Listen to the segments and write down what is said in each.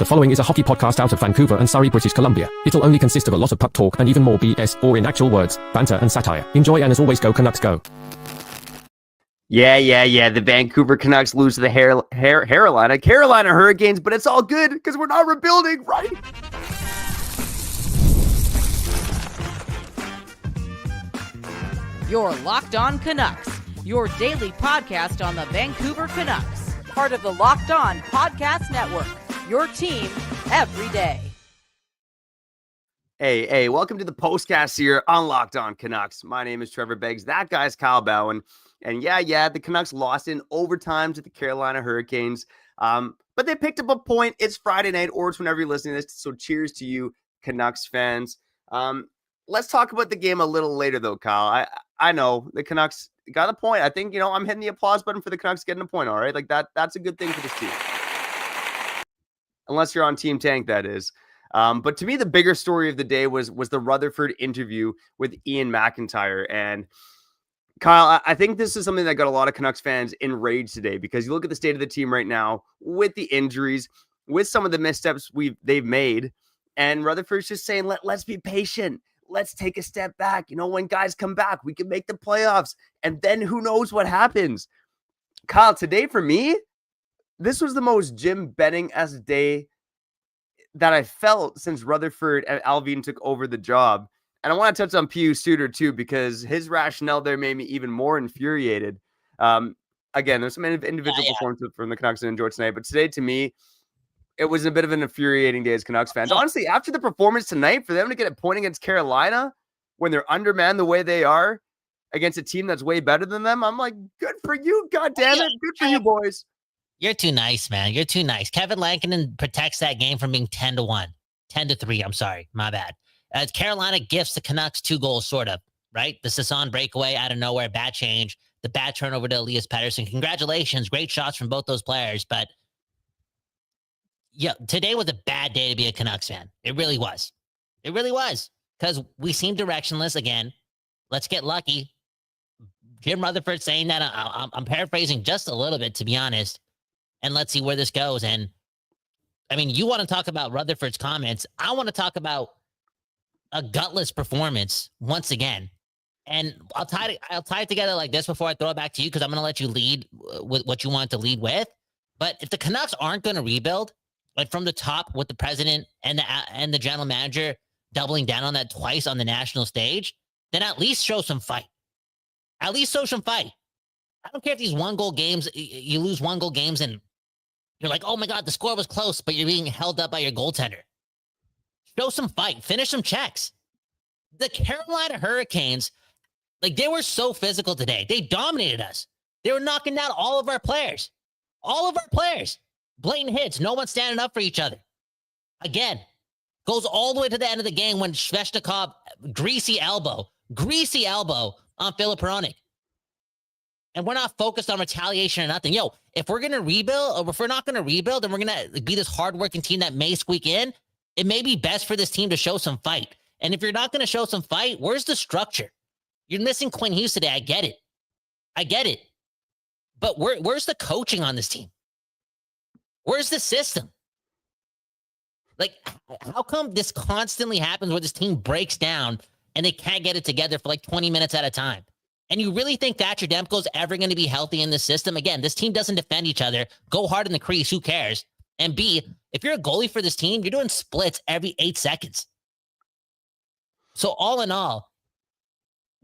The following is a hockey podcast out of Vancouver and Surrey, British Columbia. It'll only consist of a lot of puck talk and even more BS, or in actual words, banter and satire. Enjoy, and as always, go Canucks go. Yeah. The Vancouver Canucks lose to the Carolina Hurricanes, but it's all good because we're not rebuilding, right? You're Locked On Canucks, your daily podcast on the Vancouver Canucks, part of the Locked On Podcast Network, your team every day. Hey, welcome to the postcast here on Locked On Canucks. My name is Trevor Beggs. That guy's Kyle Bowen. And yeah, the Canucks lost in overtime to the Carolina Hurricanes. But they picked up a point. It's Friday night, or it's whenever you're listening to this. So cheers to you, Canucks fans. Let's talk about the game a little later, though, Kyle. I know the Canucks got a point. I think, I'm hitting the applause button for the Canucks getting a point, all right? Like, that's a good thing for this team. Unless you're on Team Tank, that is. But to me, the bigger story of the day was the Rutherford interview with Ian McIntyre. And Kyle, I think this is something that got a lot of Canucks fans enraged today, because you look at the state of the team right now with the injuries, with some of the missteps they've made, and Rutherford's just saying, let's be patient. Let's take a step back. When guys come back, we can make the playoffs, and then who knows what happens. Kyle, today for me, this was the most Jim Benning-esque day that I felt since Rutherford and Alvin took over the job. And I want to touch on Pius Suter too, because his rationale there made me even more infuriated. Again, there's some individual performances from the Canucks I enjoyed tonight, but today to me, it was a bit of an infuriating day as Canucks fans. Honestly, after the performance tonight, for them to get a point against Carolina when they're undermanned the way they are against a team that's way better than them, I'm like, good for you, goddammit. Good for you, boys. You're too nice, man. You're too nice. Kevin Lankinen protects that game from being 10-1. 10-3, I'm sorry. My bad. Carolina gifts the Canucks 2 goals, sort of, right? The Sasson breakaway out of nowhere, bad change. The bad turnover to Elias Pettersson. Congratulations. Great shots from both those players. But, yeah, today was a bad day to be a Canucks fan. It really was. It really was. Because we seem directionless again. Let's get lucky. Jim Rutherford saying that. I'm paraphrasing just a little bit, to be honest. And let's see where this goes. And, I mean, you want to talk about Rutherford's comments. I want to talk about a gutless performance once again. And I'll tie it together like this before I throw it back to you, because I'm going to let you lead with what you want to lead with. But if the Canucks aren't going to rebuild, like from the top with the president and the general manager doubling down on that twice on the national stage, then at least show some fight. At least show some fight. I don't care if these 1-goal games, you lose 1-goal games and you're like, oh my God, the score was close, but you're being held up by your goaltender. Show some fight. Finish some checks. The Carolina Hurricanes, like, they were so physical today. They dominated us. They were knocking down all of our players. All of our players. Blatant hits. No one standing up for each other. Again, goes all the way to the end of the game when Svechnikov, greasy elbow on Filip Hronek. And we're not focused on retaliation or nothing. Yo, if we're going to rebuild, or if we're not going to rebuild, and we're going to be this hardworking team that may squeak in, it may be best for this team to show some fight. And if you're not going to show some fight, where's the structure? You're missing Quinn Hughes today. I get it. But where's the coaching on this team? Where's the system? Like, how come this constantly happens where this team breaks down and they can't get it together for like 20 minutes at a time? And you really think Thatcher Demko's ever going to be healthy in this system? Again, this team doesn't defend each other. Go hard in the crease. Who cares? And B, if you're a goalie for this team, you're doing splits every 8 seconds. So all in all,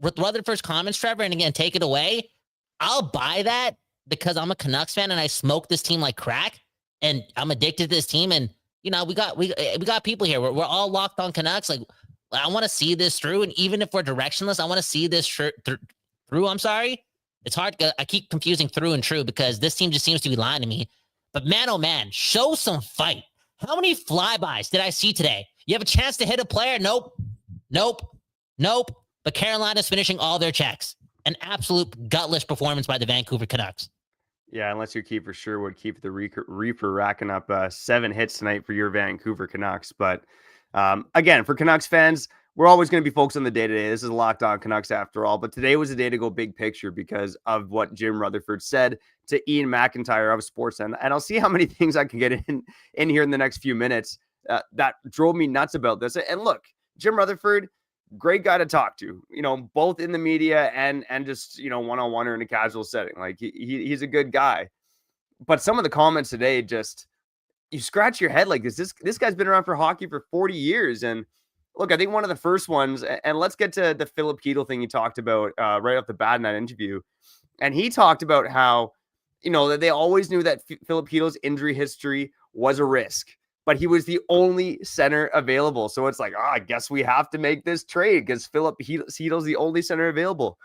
with Rutherford's comments, Trevor, and again, take it away, I'll buy that because I'm a Canucks fan and I smoke this team like crack, and I'm addicted to this team. And, we got people here. We're all locked on Canucks. Like, I want to see this through. And even if we're directionless, I want to see this through. I'm sorry. It's hard. I keep confusing through and true because this team just seems to be lying to me. But man, oh man, show some fight. How many flybys did I see today? You have a chance to hit a player? Nope. But Carolina's finishing all their checks. An absolute gutless performance by the Vancouver Canucks. Yeah, unless your keeper Sherwood keep the Reaper racking up 7 hits tonight for your Vancouver Canucks. But again, for Canucks fans, we're always going to be focused on the day-to-day. This is Locked On Canucks after all, but today was a day to go big picture because of what Jim Rutherford said to Ian McIntyre of Sportsnet. And I'll see how many things I can get in here in the next few minutes that drove me nuts about this. And look, Jim Rutherford, great guy to talk to, both in the media and just, one-on-one or in a casual setting. Like he's a good guy. But some of the comments today, just you scratch your head like this guy's been around for hockey for 40 years. And look, I think one of the first ones, and let's get to the Philip Keedle thing he talked about right off the bat in that interview. And he talked about how, that they always knew that Philip Keedle's injury history was a risk, but he was the only center available. So it's like, I guess we have to make this trade because Philip Keedle's the only center available.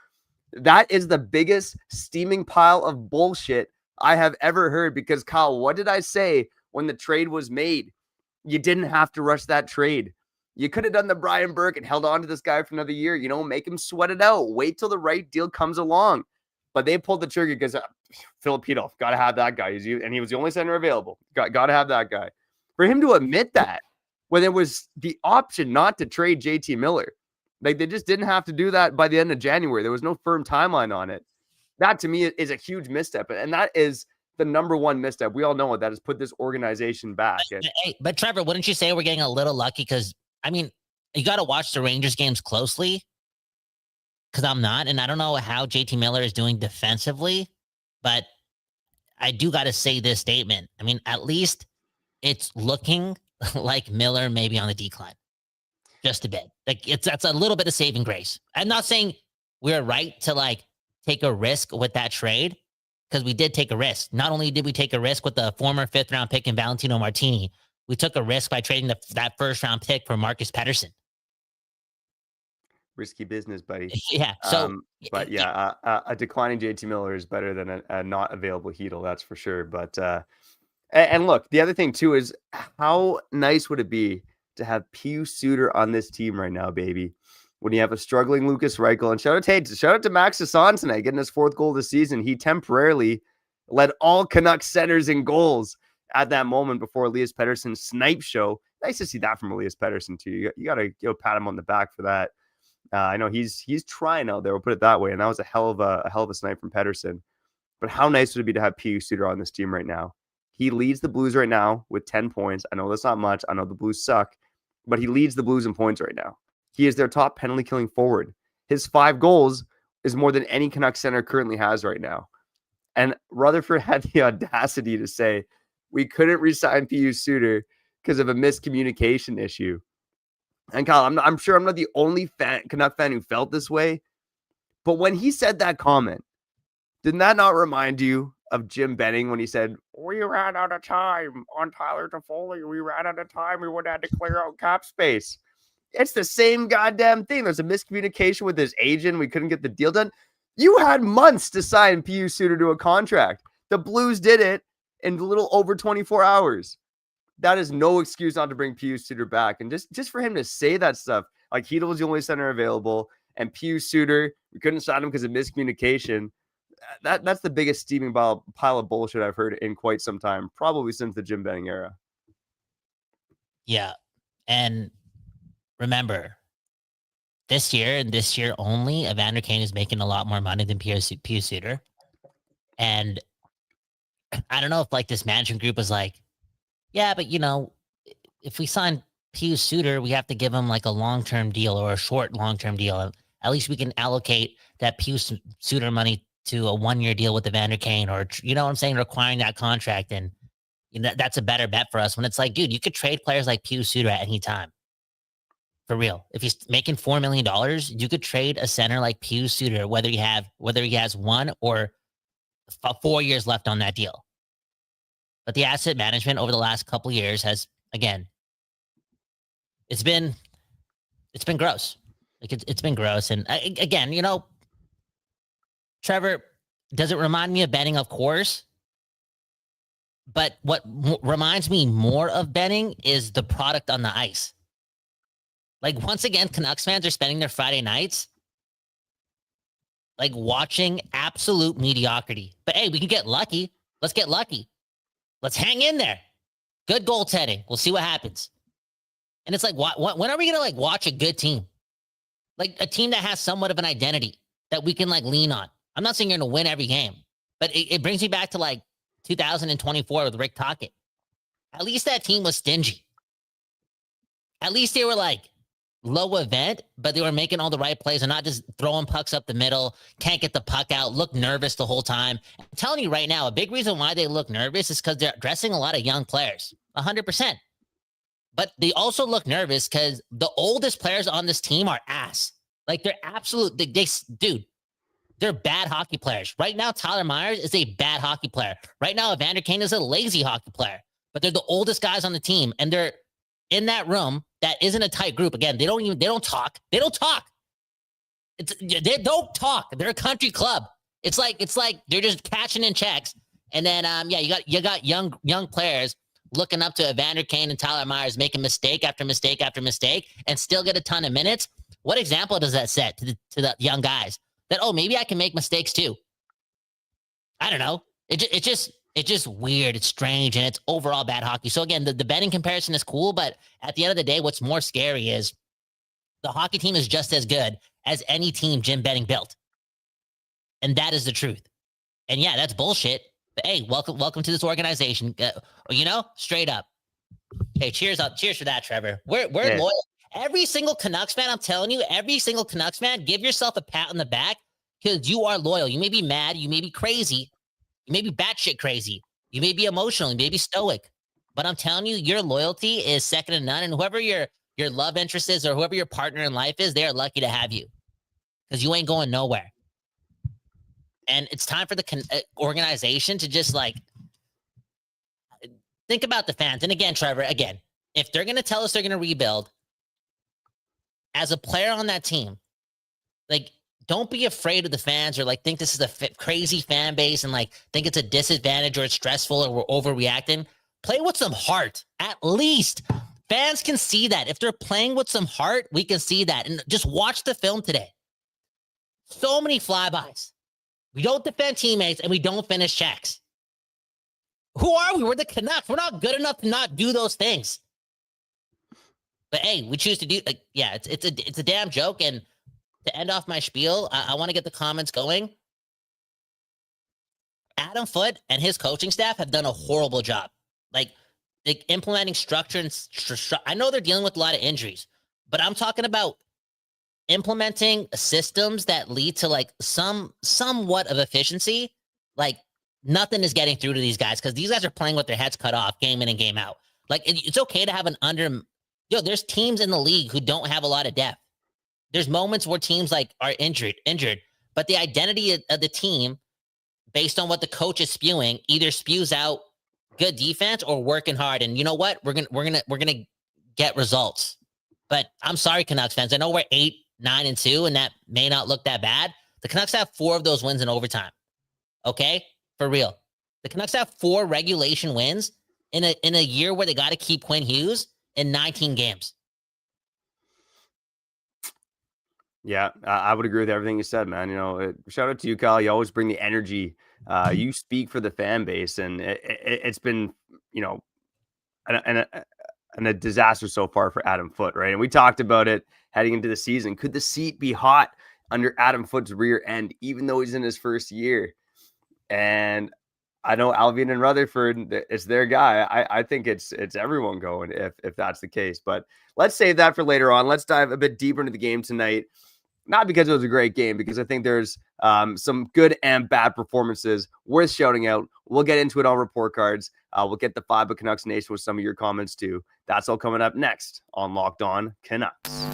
That is the biggest steaming pile of bullshit I have ever heard because, Kyle, what did I say when the trade was made? You didn't have to rush that trade. You could have done the Brian Burke and held on to this guy for another year, make him sweat it out. Wait till the right deal comes along. But they pulled the trigger because Philip Keedle, got to have that guy. And he was the only center available. Got to have that guy. For him to admit that when there was the option not to trade JT Miller, like they just didn't have to do that by the end of January. There was no firm timeline on it. That to me is a huge misstep. And that is the number one misstep. We all know it. That has put this organization back. But Trevor, wouldn't you say we're getting a little lucky? Because, you got to watch the Rangers games closely because I'm not. And I don't know how JT Miller is doing defensively, but I do got to say this statement. At least it's looking like Miller may be on the decline just a bit. Like that's a little bit of saving grace. I'm not saying we're right to take a risk with that trade because we did take a risk. Not only did we take a risk with the former 5th round pick in Valentino Martini, we took a risk by trading that 1st round pick for Marcus Pettersson. Risky business, buddy. Yeah. So, a declining JT Miller is better than a not available Heedle, that's for sure. But and look, the other thing too is how nice would it be to have Pius Suter on this team right now, baby? When you have a struggling Lucas Reichel, and shout out to Max Hassan tonight, getting his 4th goal this season. He temporarily led all Canucks centers in goals at that moment before Elias Pettersson's snipe show. Nice to see that from Elias Pettersson too. You got to pat him on the back for that. I know he's trying out there. We'll put it that way. And that was a hell of a snipe from Pettersson. But how nice would it be to have Pius Suter on this team right now? He leads the Blues right now with 10 points. I know that's not much. I know the Blues suck, but he leads the Blues in points right now. He is their top penalty killing forward. His 5 goals is more than any Canucks center currently has right now. And Rutherford had the audacity to say, we couldn't re-sign Pius Suter because of a miscommunication issue. And Kyle, I'm sure I'm not the only Canuck fan who felt this way. But when he said that comment, didn't that not remind you of Jim Benning when he said, we ran out of time on Tyler Toffoli. We ran out of time. We would have had to clear out cap space. It's the same goddamn thing. There's a miscommunication with his agent. We couldn't get the deal done. You had months to sign Pius Suter to a contract. The Blues did it in a little over 24 hours. That is no excuse not to bring Pius Suter back. And just for him to say that stuff, like Heedle was the only center available, and Pius Suter, we couldn't sign him because of miscommunication. That's the biggest steaming pile of bullshit I've heard in quite some time, probably since the Jim Benning era. Yeah. And remember, this year and this year only, Evander Kane is making a lot more money than Pius Suter. And I don't know if this management group was like, yeah, but if we sign Pius Suter, we have to give him a long-term deal or a short long-term deal. At least we can allocate that Pius Suter money to a 1-year deal with Evander Kane, or requiring that contract. And that's a better bet for us when it's dude, you could trade players like Pius Suter at any time. For real. If he's making $4 million, you could trade a center like Pius Suter, whether he has 1 or 4 years left on that deal. But the asset management over the last couple of years has, again, it's been gross. It's been gross. And again, Trevor, does it remind me of Benning? Of course. But what reminds me more of Benning is the product on the ice. Once again, Canucks fans are spending their Friday nights watching absolute mediocrity. But hey, we can get lucky. Let's get lucky. Let's hang in there. Good goaltending. We'll see what happens. And it's when are we going to watch a good team? Like a team that has somewhat of an identity that we can like lean on. I'm not saying you're going to win every game, but it brings me back to like 2024 with Rick Tocchet. At least that team was stingy. At least they were like low event, but they were making all the right plays and not just throwing pucks up the middle, can't get the puck out, look nervous the whole time. I'm telling you right now, a big reason why they look nervous is because they're dressing a lot of young players, 100%. But they also look nervous because the oldest players on this team are ass. Like they're absolute, dude, they're bad hockey players. Right now, Tyler Myers is a bad hockey player. Right now, Evander Kane is a lazy hockey player. But they're the oldest guys on the team, and they're in that room that isn't a tight group. Again, they don't talk. They don't talk. They don't talk. They're a country club. It's like they're just catching in checks. And then you got young players looking up to Evander Kane and Tyler Myers, making mistake after mistake after mistake, and still get a ton of minutes. What example does that set to the young guys that, oh, maybe I can make mistakes too? I don't know. It's just weird. It's strange, and it's overall bad hockey. So again, the betting comparison is cool, but at the end of the day, what's more scary is the hockey team is just as good as any team Jim Benning built. And that is the truth. And yeah, that's bullshit. But hey, welcome to this organization. Straight up. Hey, cheers for that, Trevor. We're loyal. Every single Canucks fan, I'm telling you, every single Canucks fan, give yourself a pat on the back because you are loyal. You may be mad, you may be crazy, you may be batshit crazy, you may be emotional, you may be stoic, but I'm telling you, your loyalty is second to none. And whoever your love interest is or whoever your partner in life is, they are lucky to have you because you ain't going nowhere. And it's time for the organization to just like think about the fans. And again, Trevor, if they're going to tell us they're going to rebuild, as a player on that team, like, don't be afraid of the fans or like think this is a crazy fan base and like think it's a disadvantage or it's stressful or we're overreacting. Play with some heart. At least fans can see that. If they're playing with some heart, we can see that. And just watch the film today. So many flybys. We don't defend teammates and we don't finish checks. Who are we? We're the Canucks. We're not good enough to not do those things. But hey, we choose to do it's a damn joke. And to end off my spiel, I want to get the comments going. Adam Foote and his coaching staff have done a horrible job. Like implementing structure and I know they're dealing with a lot of injuries, but I'm talking about implementing systems that lead to like somewhat of efficiency. Like nothing is getting through to these guys because these guys are playing with their heads cut off game in and game out. Like it's okay to have there's teams in the league who don't have a lot of depth. There's moments where teams like are injured, but the identity of the team based on what the coach is spewing either spews out good defense or working hard. And you know what? We're going to get results. But I'm sorry, Canucks fans. I know we're 8-9-2 and that may not look that bad. The Canucks have 4 of those wins in overtime. Okay? For real. The Canucks have 4 regulation wins in a year where they got to keep Quinn Hughes in 19 games. Yeah, I would agree with everything you said, man. Shout out to you, Kyle. You always bring the energy. You speak for the fan base, and it's been, a disaster so far for Adam Foote, right? And we talked about it heading into the season. Could the seat be hot under Adam Foote's rear end, even though he's in his first year? And I know Alvin and Rutherford, it's their guy. I think it's everyone going if that's the case. But let's save that for later on. Let's dive a bit deeper into the game tonight. Not because it was a great game, because I think there's some good and bad performances worth shouting out. We'll get into it on report cards. We'll get the 5 of Canucks Nation with some of your comments too. That's all coming up next on Locked On Canucks.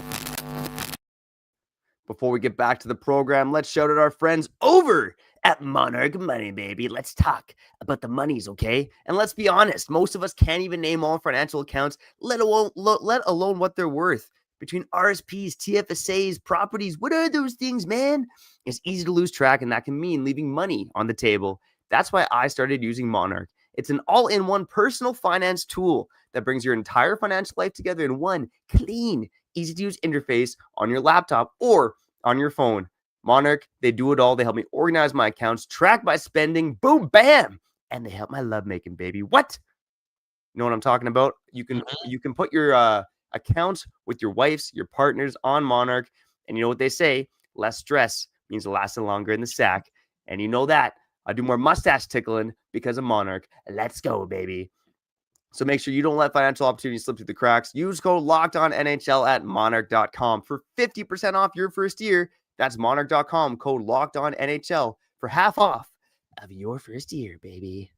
Before we get back to the program, let's shout out our friends over at Monarch Money, baby. Let's talk about the monies, okay? And let's be honest, most of us can't even name all financial accounts, let alone what they're worth. Between RSPs, TFSAs, properties, what are those things, man? It's easy to lose track, and that can mean leaving money on the table. That's why I started using Monarch. It's an all-in-one personal finance tool that brings your entire financial life together in one clean, easy-to-use interface on your laptop or on your phone. Monarch, they do it all. They help me organize my accounts, track my spending, boom, bam, and they help my lovemaking, baby. What? You know what I'm talking about? You can put your accounts with your wife's, your partners on Monarch, And you know what they say? Less stress means lasting longer in the sack. And you know that. I do more mustache tickling because of Monarch. Let's go, baby. So make sure you don't let financial opportunities slip through the cracks. Use code LOCKEDONNHL at monarch.com for 50% off your first year. That's monarch.com, code LOCKEDONNHL for half off of your first year, baby.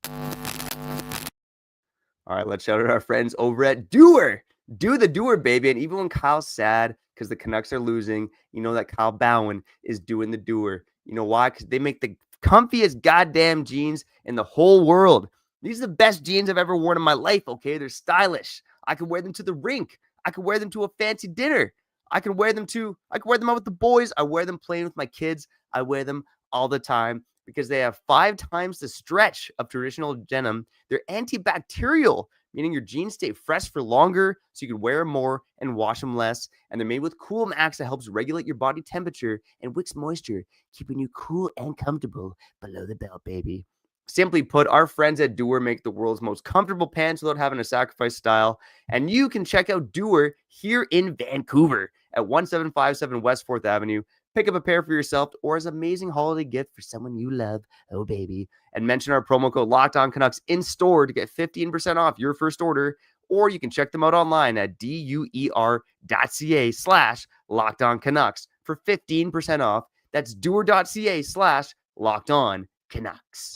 All right, let's shout out our friends over at Doer. Do the Doer, baby. And even when Kyle's sad because the Canucks are losing, you know that Kyle Bowen is doing the Doer. You know why? Because they make the comfiest goddamn jeans in the whole world. These are the best jeans I've ever worn in my life, okay? They're stylish. I could wear them to the rink. I could wear them to a fancy dinner. I could wear them out with the boys. I wear them playing with my kids. I wear them all the time because they have 5 times the stretch of traditional denim. They're antibacterial, meaning your jeans stay fresh for longer so you can wear them more and wash them less. And they're made with Cool Max that helps regulate your body temperature and wicks moisture, keeping you cool and comfortable below the belt, baby. Simply put, our friends at Doer make the world's most comfortable pants without having to sacrifice style. And you can check out Doer here in Vancouver at 1757 West 4th Avenue. Pick up a pair for yourself or as an amazing holiday gift for someone you love. Oh, baby. And mention our promo code LOCKEDONCanucks in store to get 15% off your first order. Or you can check them out online at duer.ca/LockedOnCanucks for 15% off. That's doer.ca/LockedOnCanucks.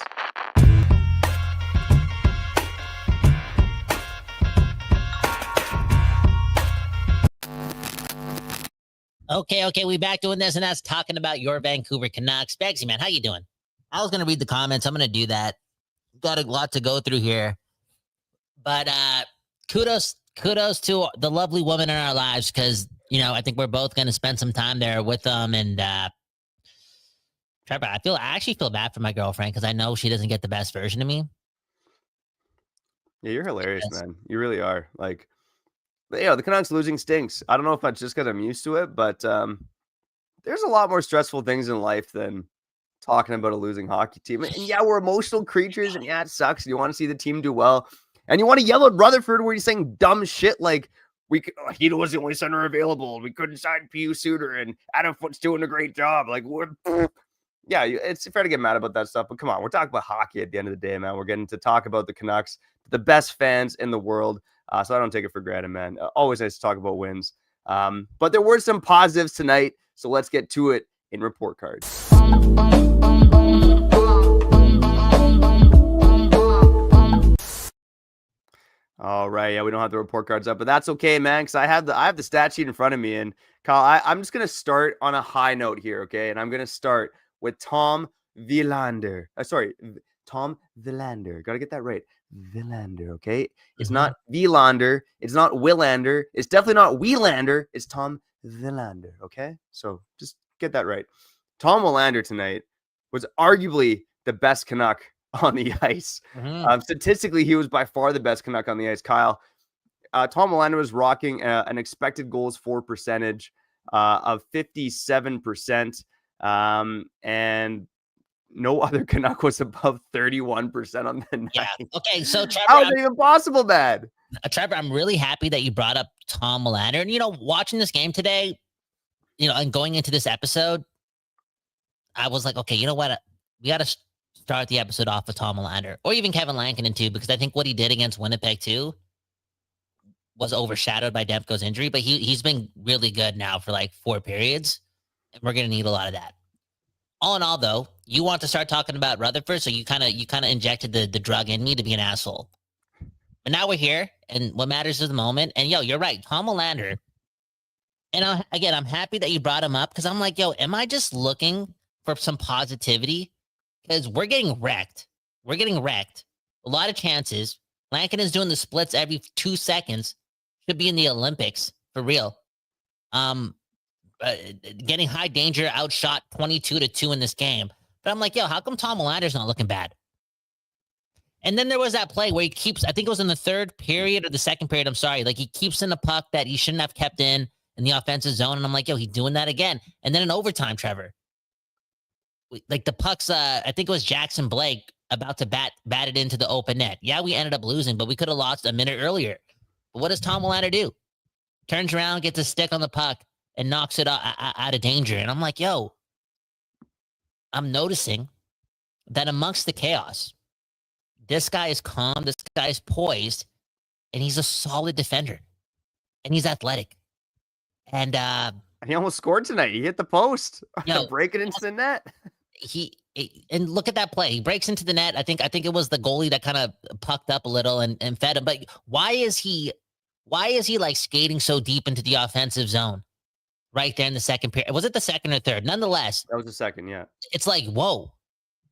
Okay, we back doing this, and that's talking about your Vancouver Canucks. Begsy, man, how you doing? I was going to read the comments. I'm going to do that. Got a lot to go through here. But kudos to the lovely woman in our lives because, you know, I think we're both going to spend some time there with them. And Trevor, I actually feel bad for my girlfriend because I know she doesn't get the best version of me. Yeah, you're hilarious, man. You really are. Like, the Canucks losing stinks. I don't know if that's just because I'm used to it, but there's a lot more stressful things in life than talking about a losing hockey team. And yeah, we're emotional creatures, and yeah, it sucks. You want to see the team do well, and you want to yell at Rutherford where he's saying dumb shit like he was the only center available. We couldn't sign P.U. Suter, and Adam Foote's doing a great job. Like, yeah, it's fair to get mad about that stuff, but come on, we're talking about hockey at the end of the day, man. We're getting to talk about the Canucks, the best fans in the world. So I don't take it for granted, man. Always nice to talk about wins. But there were some positives tonight, so let's get to it in report cards. All right, yeah, we don't have the report cards up, but that's okay, man, because I have the stat sheet in front of me. And Kyle, I'm just gonna start on a high note here, okay? And I'm gonna start with Tom Willander. Tom Willander. Got to get that right. Willander, okay? It's not Willander. It's not Willander. It's definitely not Willander. It's Tom Willander, okay? So just get that right. Tom Willander tonight was arguably the best Canuck on the ice. Statistically, he was by far the best Canuck on the ice. Kyle, Tom Willander was rocking an expected goals for percentage of 57%. And no other Canuck was above 31% on the night. Yeah. Okay. So Trevor, how is it even possible, man? Trevor, I'm really happy that you brought up Tom Willander. And, you know, watching this game today, you know, and going into this episode, I was like, okay, you know what? We got to start the episode off with Tom Willander or even Kevin Lankinen too, because I think what he did against Winnipeg too was overshadowed by Demko's injury, but he's been really good now for like 4 periods, and we're going to need a lot of that. All in all, though, you want to start talking about Rutherford, so you kind of injected the drug in me to be an asshole. But now we're here, and what matters is the moment. And you're right, Tom Willander. And again, I'm happy that you brought him up because I'm like, am I just looking for some positivity? Because we're getting wrecked. We're getting wrecked. A lot of chances. Lankinen's doing the splits every 2 seconds. Should be in the Olympics for real. Getting high danger, outshot 22-2 in this game. But I'm like, how come Tom Willander's not looking bad? And then there was that play where he keeps, I think it was in the 3rd period or the 2nd period, I'm sorry. Like, he keeps in a puck that he shouldn't have kept in the offensive zone. And I'm like, he's doing that again. And then in overtime, Trevor, like the pucks, I think it was Jackson Blake about to bat it into the open net. Yeah, we ended up losing, but we could have lost a minute earlier. But what does Tom Willander do? Turns around, gets a stick on the puck, and knocks it out of danger. And I'm like, yo, I'm noticing that amongst the chaos, this guy is calm, this guy is poised, and he's a solid defender, and he's athletic. And he almost scored tonight. He hit the post, breaking into the net. And look at that play. He breaks into the net. I think it was the goalie that kind of pucked up a little and fed him. But why is he like skating so deep into the offensive zone right there in the second period? Was it the second or third? Nonetheless, that was the second. Yeah, it's like, whoa.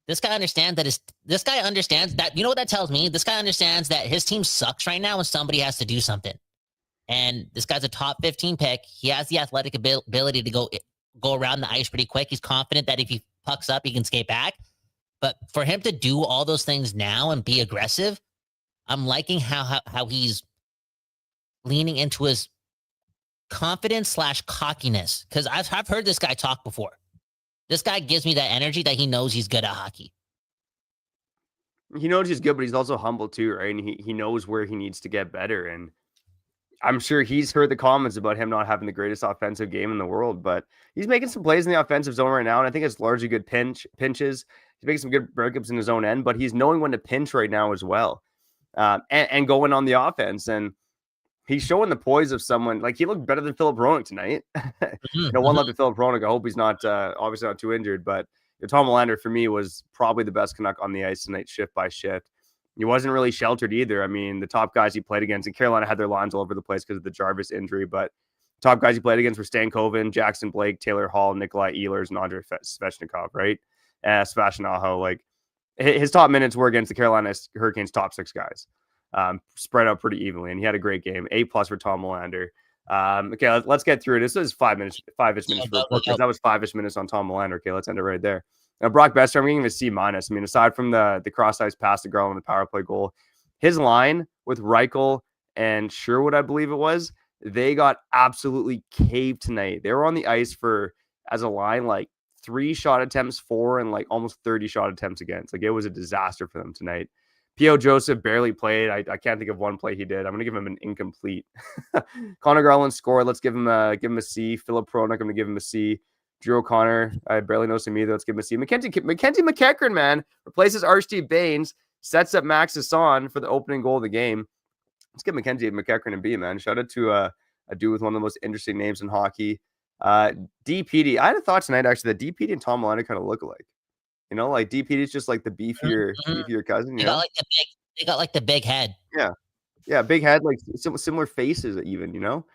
This guy understands that, you know what that tells me? This guy understands that his team sucks right now and somebody has to do something. And this guy's a top 15 pick. He has the athletic ability to go around the ice pretty quick. He's confident that if he pucks up, he can skate back. But for him to do all those things now and be aggressive, I'm liking how he's leaning into his confidence / cockiness. Because I've heard this guy talk before. This guy gives me that energy that he knows he's good at hockey. He knows he's good, but he's also humble too, right? And he knows where he needs to get better. And I'm sure he's heard the comments about him not having the greatest offensive game in the world, but he's making some plays in the offensive zone right now. And I think it's largely good pinches. He's making some good breakups in his own end, but he's knowing when to pinch right now as well. And going on the offense. And he's showing the poise of someone. Like, he looked better than Philip Hronek tonight. One left to Philip Hronek. I hope he's not obviously not too injured, but Tom Willander for me was probably the best Canuck on the ice tonight, shift by shift. He wasn't really sheltered either. I mean, the top guys he played against, and Carolina had their lines all over the place because of the Jarvis injury, but top guys he played against were Stankoven, Jackson Blake, Taylor Hall, Nikolai Ehlers, and Andrei Svechnikov, right? Sebastian Aho. Like, his top minutes were against the Carolina Hurricanes' top 6 guys. Spread out pretty evenly, and he had a great game. A+ for Tom Willander. Okay, let's get through it. This is 5-ish minutes for Porkers. That was 5-ish minutes on Tom Willander. Okay, let's end it right there. Now, Brock Besser, I'm giving him a C-. I mean, aside from the cross-ice pass to Garland and the power play goal, his line with Reichel and Sherwood, I believe it was, they got absolutely caved tonight. They were on the ice for, as a line, like 3 shot attempts for and like almost 30 shot attempts against. Like, it was a disaster for them tonight. P.O. Joseph barely played. I can't think of one play he did. I'm going to give him an incomplete. Connor Garland scored. Let's give him a C. Philip Hronek, I'm going to give him a C. Drew O'Connor, I barely know him either. Let's give him a C. Mackenzie McEachran, man, replaces Archie Baines, sets up Max Hassan for the opening goal of the game. Let's give Mackenzie McEachran a B, man. Shout out to a dude with one of the most interesting names in hockey. DPD. I had a thought tonight, actually, that DPD and Tom Willander kind of look alike. You know, like DPD is just like the beefier cousin. They got like the big head. Yeah, big head, like similar faces, even. You know,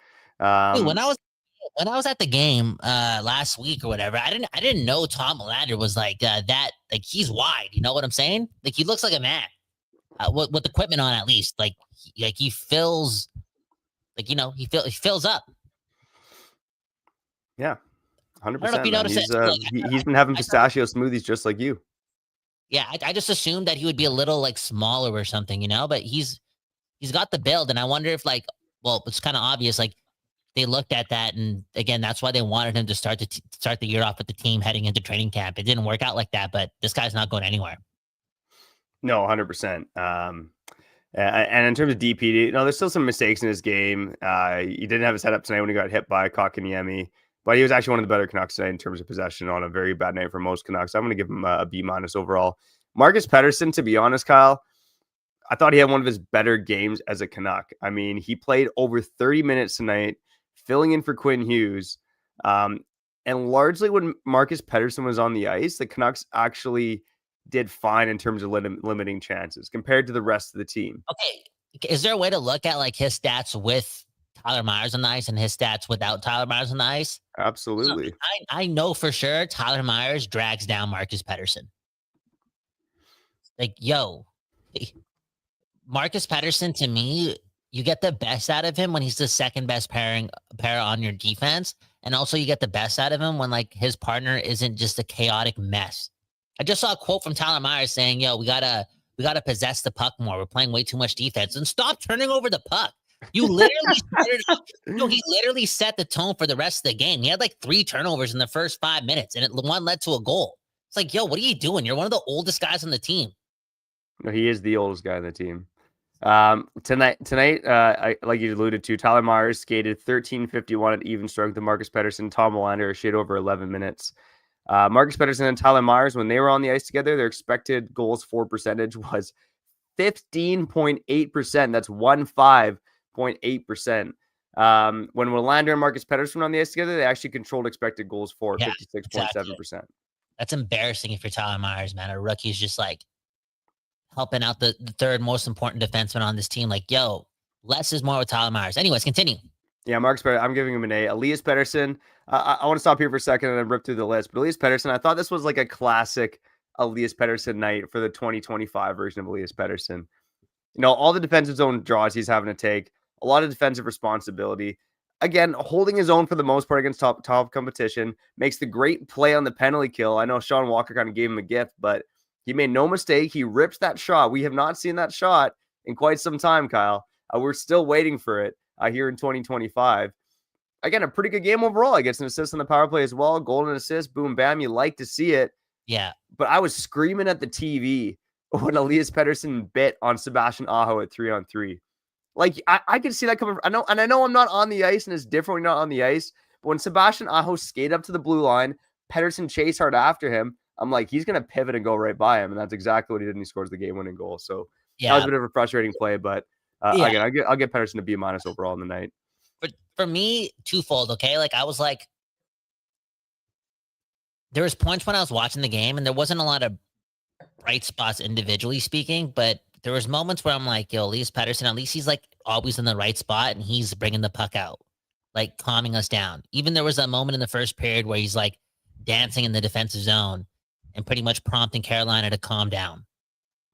Dude, when I was at the game last week or whatever, I didn't know Tom Willander was like that. Like, he's wide. You know what I'm saying? Like, he looks like a man with equipment on, at least. Like he fills, like, you know, he fills up. Yeah. 100%. I don't know if you noticed it. He's been having pistachio smoothies just like you. Yeah, I just assumed that he would be a little like smaller or something, you know. But he's got the build, and I wonder if, like, well, it's kind of obvious. Like, they looked at that, and again, that's why they wanted him to start the year off with the team heading into training camp. It didn't work out like that, but this guy's not going anywhere. No, 100%. And in terms of DPD, there's still some mistakes in his game. He didn't have his head up tonight when he got hit by Kotkaniemi. But he was actually one of the better Canucks tonight in terms of possession on a very bad night for most Canucks. I'm going to give him a B- overall. Marcus Pettersson, to be honest, Kyle, I thought he had one of his better games as a Canuck. I mean, he played over 30 minutes tonight, filling in for Quinn Hughes. And largely when Marcus Pettersson was on the ice, the Canucks actually did fine in terms of limiting chances compared to the rest of the team. Okay. Is there a way to look at, like, his stats with Tyler Myers on the ice and his stats without Tyler Myers on the ice? Absolutely. So I know for sure Tyler Myers drags down Marcus Pettersson. Like, yo, Marcus Pettersson, to me, you get the best out of him when he's the second best pair on your defense. And also you get the best out of him when, like, his partner isn't just a chaotic mess. I just saw a quote from Tyler Myers saying, yo, we gotta possess the puck more. We're playing way too much defense, and stop turning over the puck. You literally he literally set the tone for the rest of the game. He had like 3 turnovers in the first 5 minutes, and one led to a goal. It's like, yo, what are you doing? You're one of the oldest guys on the team. No, he is the oldest guy on the team. Tonight, like you alluded to, Tyler Myers skated 13:51 at even strength with Marcus Pettersson, Tom Willander, a shade over 11 minutes. Marcus Pettersson and Tyler Myers, when they were on the ice together, their expected goals for percentage was 15.8%. That's 15.8%. When Willander and Marcus Pettersson were on the ice together, they actually controlled expected goals for 56.7%. Exactly. That's embarrassing if you're Tyler Myers, man. A rookie's just like helping out the third most important defenseman on this team. Like, yo, less is more with Tyler Myers. Anyways, continue. Yeah, Marcus Pettersson, I'm giving him an A. Elias Pettersson, I want to stop here for a second and then rip through the list. But Elias Pettersson, I thought this was like a classic Elias Pettersson night for the 2025 version of Elias Pettersson. You know, all the defensive zone draws he's having to take, a lot of defensive responsibility. Again, holding his own for the most part against top competition, makes the great play on the penalty kill. I know Sean Walker kind of gave him a gift, but he made no mistake. He rips that shot. We have not seen that shot in quite some time, Kyle. We're still waiting for it here in 2025. Again, a pretty good game overall. He gets an assist on the power play as well. Goal and assist, boom, bam. You like to see it. Yeah. But I was screaming at the TV when Elias Pettersson bit on Sebastian Aho at 3-on-3. Like, I could see that coming. I know I'm not on the ice, and it's different when you're not on the ice. But when Sebastian Aho skate up to the blue line, Pettersson chase hard after him, I'm like, he's going to pivot and go right by him. And that's exactly what he did, and he scores the game-winning goal. So that was a bit of a frustrating play. But again, I'll get Pettersson to B- overall in the night. But for me, twofold, okay? Like, I was like, there was points when I was watching the game, and there wasn't a lot of bright spots individually speaking, but there was moments where I'm like, yo, Elias Pettersson, at least he's like always in the right spot, and he's bringing the puck out, like calming us down. Even there was a moment in the first period where he's like dancing in the defensive zone and pretty much prompting Carolina to calm down.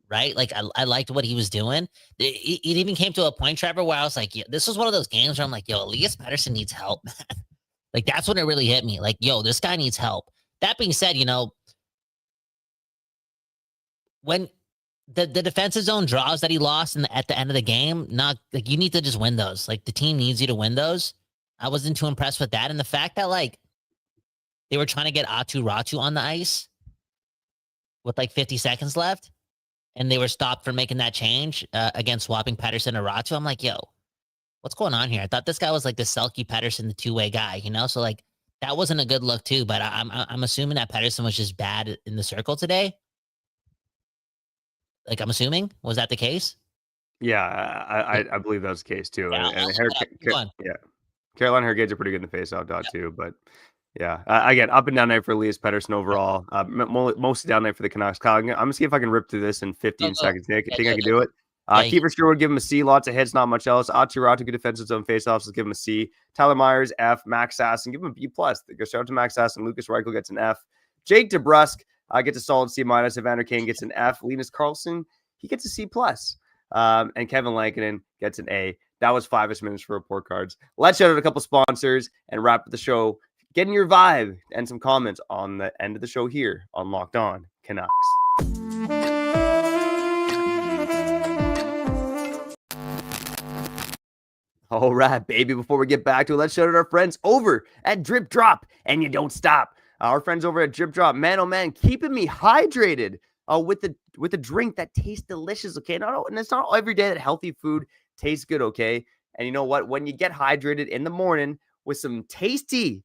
Right? Like, I liked what he was doing. It even came to a point, Trevor, where I was like, yeah, this was one of those games where I'm like, yo, Elias Pettersson needs help, man. Like, that's when it really hit me. Like, yo, this guy needs help. That being said, you know, when the defensive zone draws that he lost at the end of the game, not like, you need to just win those. Like, the team needs you to win those. I wasn't too impressed with that. And the fact that, like, they were trying to get Atu Ratu on the ice with like 50 seconds left, and they were stopped from making that change against swapping Pettersson to Ratu. I'm like, yo, what's going on here? I thought this guy was like the Selke Pettersson, the two-way guy, you know? So, like, that wasn't a good look too, but I'm assuming that Pettersson was just bad in the circle today. Like, I'm assuming, was that the case? Yeah, I believe that was the case too. Yeah, Carolina Hurricanes are pretty good in the faceoff dot too, but yeah, again, up and down night for Elias Pettersson overall. Mostly down night for the Canucks. Kyle, I'm gonna see if I can rip through this in 15 seconds. Think I can do it? Kiefer Stewart, give him a C. Lots of hits, not much else. Atu Ratu, good defensive zone faceoffs. Let's give him a C. Tyler Myers, F. Max Sasson, give him a B+. Shout out to Max Sasson. Lucas Reichel gets an F. Jake DeBrusk gets a solid C-. Evander Kane gets an F. Linus Karlsson, he gets a C+. And Kevin Lankinen gets an A. That was 5-ish minutes for report cards. Let's shout out a couple sponsors and wrap up the show. Getting your vibe and some comments on the end of the show here on Locked On Canucks. All right, baby. Before we get back to it, let's shout out our friends over at DripDrop, and you don't stop. Our friends over at DripDrop, man, oh man, keeping me hydrated with a drink that tastes delicious. Okay, and it's not every day that healthy food tastes good. Okay, and you know what? When you get hydrated in the morning with some tasty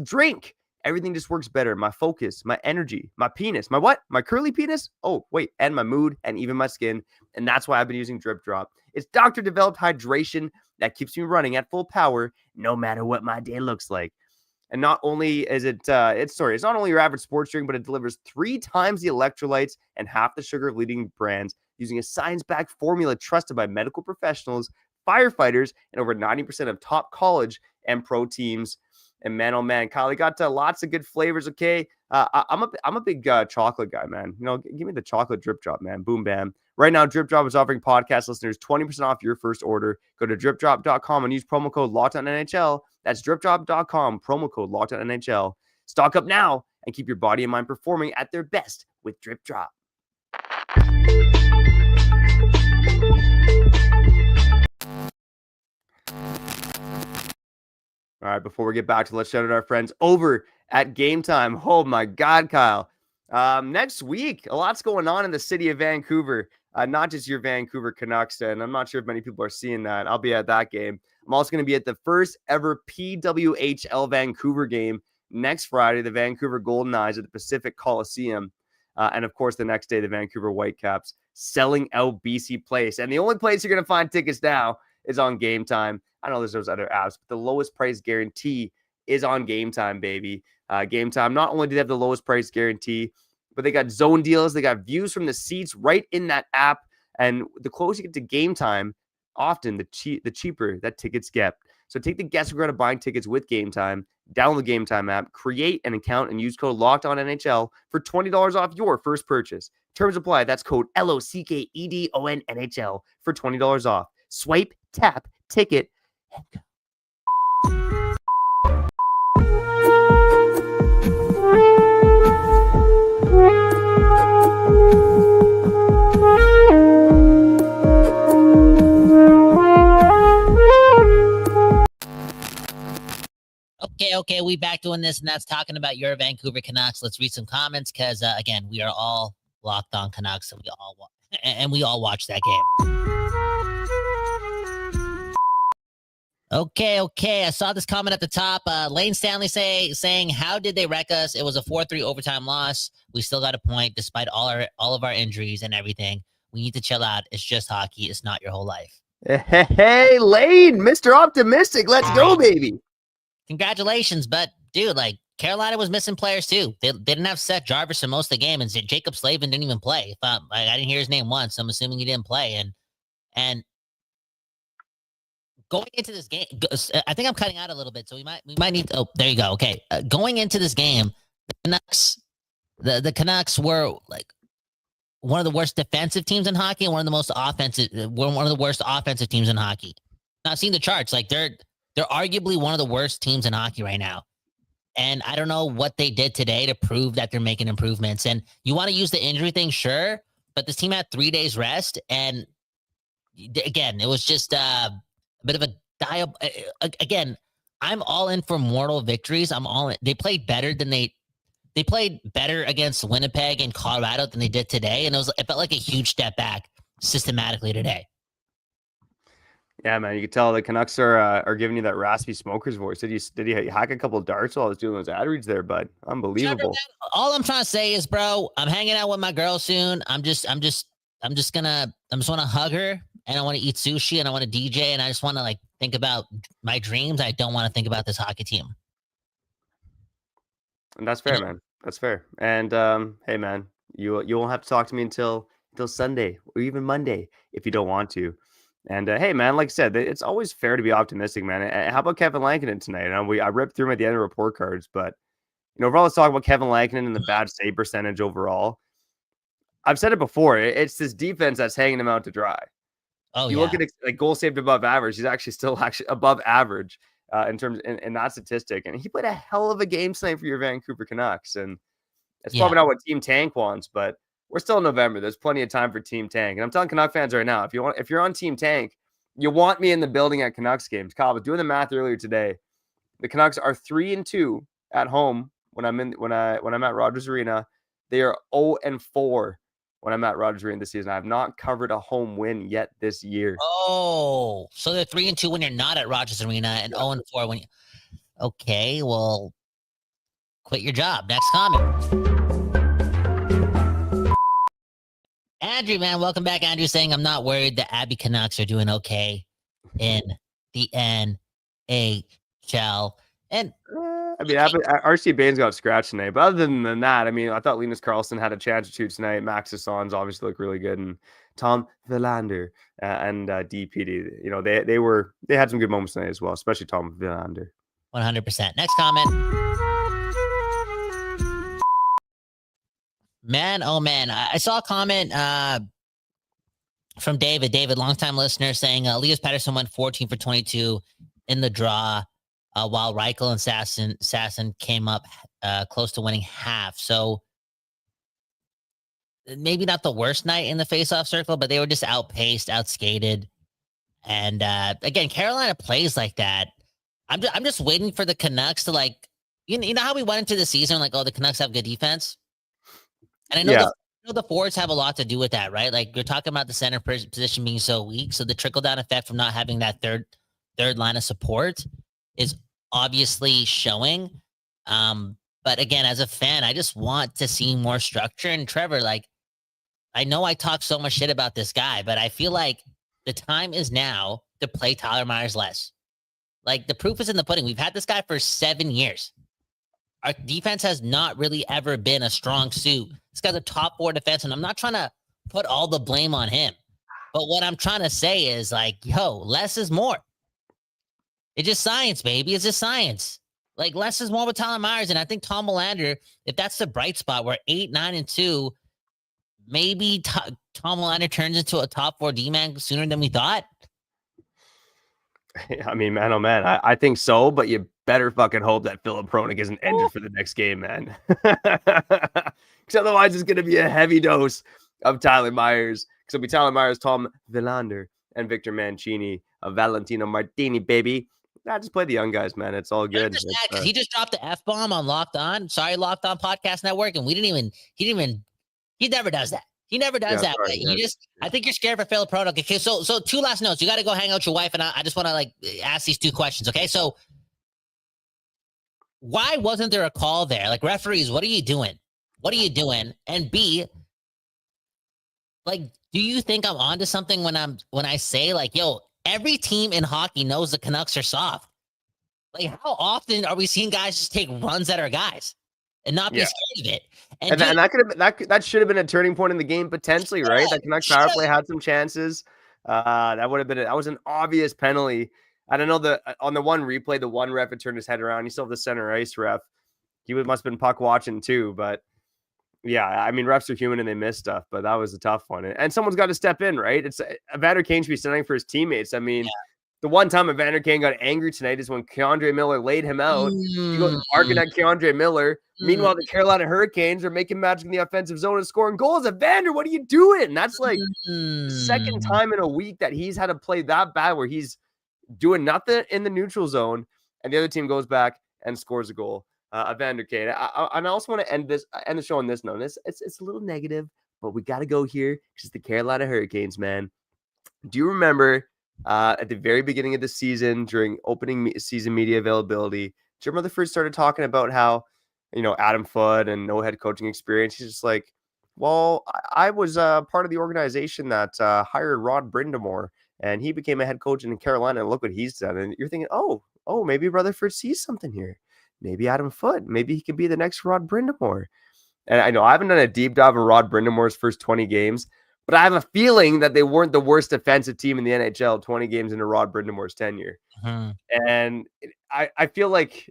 drink, everything just works better. My focus, my energy, my penis, my what? My curly penis? Oh, wait, and my mood and even my skin. And that's why I've been using DripDrop. It's doctor-developed hydration that keeps me running at full power no matter what my day looks like. And not only is it's not only your average sports drink, but it delivers 3 times the electrolytes and half the sugar of leading brands using a science-backed formula trusted by medical professionals, firefighters, and over 90% of top college and pro teams. And man, oh man, Kyle, they got lots of good flavors. Okay, I'm a big chocolate guy, man. You know, give me the chocolate DripDrop, man. Boom, bam. Right now, DripDrop is offering podcast listeners 20% off your first order. Go to DripDrop.com and use promo code LOCKEDONNHL. That's DripDrop.com, promo code LOCKEDONNHL. Stock up now and keep your body and mind performing at their best with DripDrop. All right, before we get back to let's shout out our friends over at Gametime. Oh my God, Kyle. Next week, a lot's going on in the city of Vancouver. not just your Vancouver Canucks. And I'm not sure if many people are seeing that. I'll be at that game. I'm also going to be at the first ever PWHL Vancouver game next Friday, the Vancouver Golden Knights at the Pacific Coliseum. And of course, the next day, the Vancouver Whitecaps selling out BC Place. And the only place you're going to find tickets now is on Gametime. I know there's those other apps, but the lowest price guarantee is on Gametime, baby. Gametime, not only do they have the lowest price guarantee, but they got zone deals. They got views from the seats right in that app. And the closer you get to Gametime, often the cheaper that tickets get. So take the guesswork out of buying tickets with Gametime. Download the Gametime app, create an account, and use code LOCKEDONNHL for $20 off your first purchase. Terms apply. That's code LOCKEDONNHL for $20 off. Swipe, tap, ticket, and go. Okay, we back doing this, and that's talking about your Vancouver Canucks. Let's read some comments because, again, we are all locked on Canucks, and we all watch that game. Okay. I saw this comment at the top. Lane Stanley saying, "How did they wreck us? It was a 4-3 overtime loss. We still got a point despite all of our injuries and everything. We need to chill out. It's just hockey. It's not your whole life." Hey, Lane, Mr. Optimistic. Let's go, baby. Congratulations, but dude, like Carolina was missing players too. They didn't have Seth Jarvis for most of the game, and Jacob Slavin didn't even play. I didn't hear his name once. I'm assuming he didn't play. And going into this game, I think I'm cutting out a little bit, so we might need. Oh, there you go. Okay, going into this game, the Canucks were like one of the worst defensive teams in hockey, and one of the worst offensive teams in hockey. Now, I've seen the charts; like they're arguably one of the worst teams in hockey right now. And I don't know what they did today to prove that they're making improvements. And you want to use the injury thing, sure, but this team had 3 days rest. And again, it was just a bit of a again, I'm all in for mortal victories. I'm all in. They played better than they played better against Winnipeg and Colorado than they did today. And it felt like a huge step back systematically today. Yeah, man, you can tell the Canucks are giving you that raspy smoker's voice. Did he hack a couple of darts while I was doing those ad reads there, bud? Unbelievable. All I'm trying to say is, bro, I'm hanging out with my girl soon. I just want to hug her, and I want to eat sushi, and I want to DJ, and I just want to like think about my dreams. I don't want to think about this hockey team. And that's fair, man. That's fair. And hey, man, you won't have to talk to me until Sunday or even Monday if you don't want to. And hey, man, like I said, it's always fair to be optimistic, man. And how about Kevin Lankinen tonight? I ripped through him at the end of report cards, but overall, let's talk about Kevin Lankinen and the bad save percentage overall. I've said it before. It's this defense that's hanging him out to dry. Oh, you look at like goal saved above average. He's actually still above average in terms in that statistic. And he played a hell of a game tonight for your Vancouver Canucks. And it's probably not what Team Tank wants, but we're still in November. There's plenty of time for Team Tank. And I'm telling Canuck fans right now, if you're on Team Tank, you want me in the building at Canucks games. Kyle, I was doing the math earlier today. The Canucks are 3-2 at home when I'm at Rogers Arena. They are 0-4 when I'm at Rogers Arena this season. I have not covered a home win yet this year. Oh, so they're 3-2 when you're not at Rogers Arena and 0-4 when you. Okay, well, quit your job. Next comment. Andrew, man, welcome back. Andrew saying, "I'm not worried. The Abbey Canucks are doing okay in the NHL." And RC Baines got scratched tonight. But other than that, I thought Linus Karlsson had a chance or two tonight. Max Sassons obviously looked really good, and Tom Willander and DPD. They had some good moments tonight as well, especially Tom Willander. 100%. Next comment. Man, oh man, I saw a comment from David, longtime listener, saying Elias Pettersson went 14 for 22 in the draw, while Reichel and Sasson came up close to winning half. So maybe not the worst night in the faceoff circle, but they were just outpaced, outskated. And again, Carolina plays like that. I'm just waiting for the Canucks to you know how we went into the season like, oh, the Canucks have good defense. And I know The forwards have a lot to do with that, right? Like you're talking about the center position being so weak, so the trickle down effect from not having that third line of support is obviously showing. But again, as a fan, I just want to see more structure. And Trevor, like, I know I talk so much shit about this guy, but I feel like the time is now to play Tyler Myers less. Like the proof is in the pudding. We've had this guy for 7 years. Our defense has not really ever been a strong suit. This guy's a top 4 defenseman. I'm not trying to put all the blame on him. But what I'm trying to say is like, yo, less is more. It's just science, baby. It's just science. Like less is more with Tyler Myers. And I think Tom Willander, if that's the bright spot, we're 8, 9, and 2, maybe Tom Willander turns into a top 4 D-man sooner than we thought. I mean, man, oh man, I think so, but you better fucking hope that Philip Hronek isn't injured for the next game, man. Because otherwise it's going to be a heavy dose of Tyler Myers. Because it'll be Tyler Myers, Tom Willander, and Victor Mancini, Valentino Martini, baby. Nah, just play the young guys, man. It's all good. Because he just dropped the F-bomb on Locked On. Sorry, Locked On Podcast Network. And he never does that. He never does that. Sorry, I think you're scared for Philip Hronek. Okay, so 2 last notes. You got to go hang out with your wife, and I just want to like ask these 2 questions. Okay, so why wasn't there a call there? Like referees, what are you doing? What are you doing? And B, like, do you think I'm onto something when I say like, yo, every team in hockey knows the Canucks are soft. Like, how often are we seeing guys just take runs at our guys and not be scared of it? And that should have been a turning point in the game potentially, right? That Canucks power play had some chances. That was an obvious penalty. I don't know on the one replay, the one ref had turned his head around. You still have the center ice ref. He must have been puck watching too, but yeah, I mean, refs are human and they miss stuff, but that was a tough one. And someone's got to step in, right? It's Evander Kane should be standing for his teammates. I mean, the one time Evander Kane got angry tonight is when Keandre Miller laid him out. He goes barking at Keandre Miller. Meanwhile, the Carolina Hurricanes are making magic in the offensive zone and scoring goals. Evander, what are you doing? And that's like the second time in a week that he's had to play that bad where he's doing nothing in the neutral zone and the other team goes back and scores a goal. Evander Kane. I also want to end the show on this note. It's a little negative, but we got to go here because it's the Carolina Hurricanes, man. Do you remember at the very beginning of the season during opening season media availability, Jim Rutherford started talking about how, Adam Foote and no head coaching experience. He's just like, well, I was part of the organization that hired Rod Brindamore, and he became a head coach in Carolina, and look what he's done. And you're thinking, oh, maybe Rutherford sees something here. Maybe Adam Foote. Maybe he could be the next Rod Brindamore. And I know I haven't done a deep dive on Rod Brindamore's first 20 games, but I have a feeling that they weren't the worst defensive team in the NHL 20 games into Rod Brindamore's tenure. And I feel like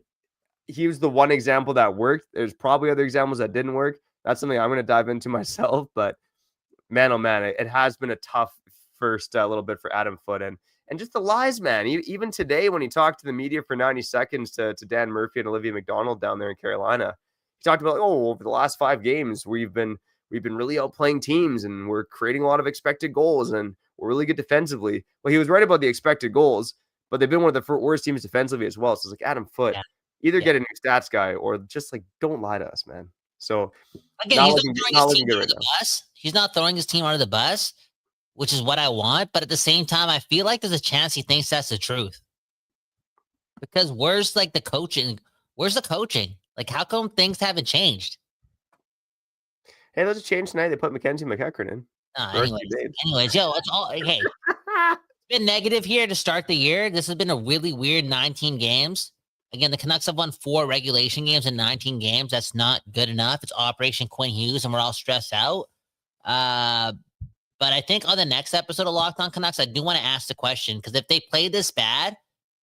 he was the one example that worked. There's probably other examples that didn't work. That's something I'm going to dive into myself. But man, oh man, it has been a tough first little bit for Adam Foote. And just the lies, man. Even today, when he talked to the media for 90 seconds to Dan Murphy and Olivia McDonald down there in Carolina, he talked about, over the last 5 games, we've been really outplaying teams and we're creating a lot of expected goals and we're really good defensively. Well, he was right about the expected goals, but they've been one of the worst teams defensively as well. So it's like, Adam Foote, either get a new stats guy or just like, don't lie to us, man. So again, he's not throwing his team under the bus, which is what I want. But at the same time, I feel like there's a chance he thinks that's the truth. Because where's the coaching? Like, how come things haven't changed? Hey, those changed tonight. They put Mackenzie McEachern in. Anyways, yo, it's all hey. It's been negative here to start the year. This has been a really weird 19 games. Again, the Canucks have won 4 regulation games in 19 games. That's not good enough. It's Operation Quinn Hughes, and we're all stressed out. But I think on the next episode of Locked On Canucks, I do want to ask the question, because if they play this bad,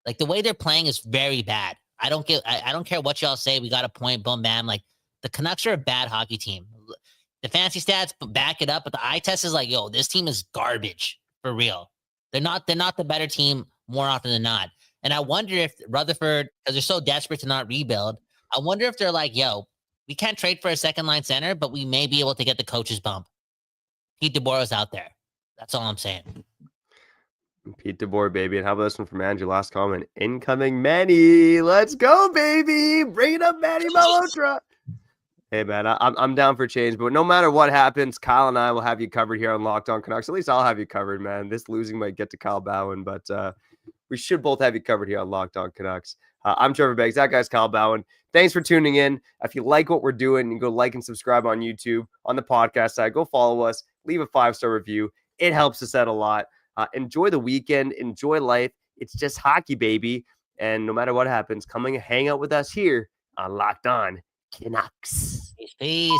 like the way they're playing is very bad. I don't care what y'all say. We got a point, boom, bam. Like the Canucks are a bad hockey team. The fancy stats back it up, but the eye test is like, yo, this team is garbage for real. They're not the better team more often than not. And I wonder if Rutherford, because they're so desperate to not rebuild, I wonder if they're like, yo, we can't trade for a second line center, but we may be able to get the coach's bump. Pete DeBoer's out there. That's all I'm saying. Pete DeBoer, baby. And how about this one from Andrew? Last comment. Incoming Manny. Let's go, baby. Bring it up, Manny Malhotra. Hey, man, I'm down for change, but no matter what happens, Kyle and I will have you covered here on Locked On Canucks. At least I'll have you covered, man. This losing might get to Kyle Bowen, but we should both have you covered here on Locked On Canucks. I'm Trevor Beggs. That guy's Kyle Bowen. Thanks for tuning in. If you like what we're doing, you go like and subscribe on YouTube, on the podcast side. Go follow us. Leave a 5-star review. It helps us out a lot. Enjoy the weekend. Enjoy life. It's just hockey, baby. And no matter what happens, come and hang out with us here on Locked On Canucks. Peace.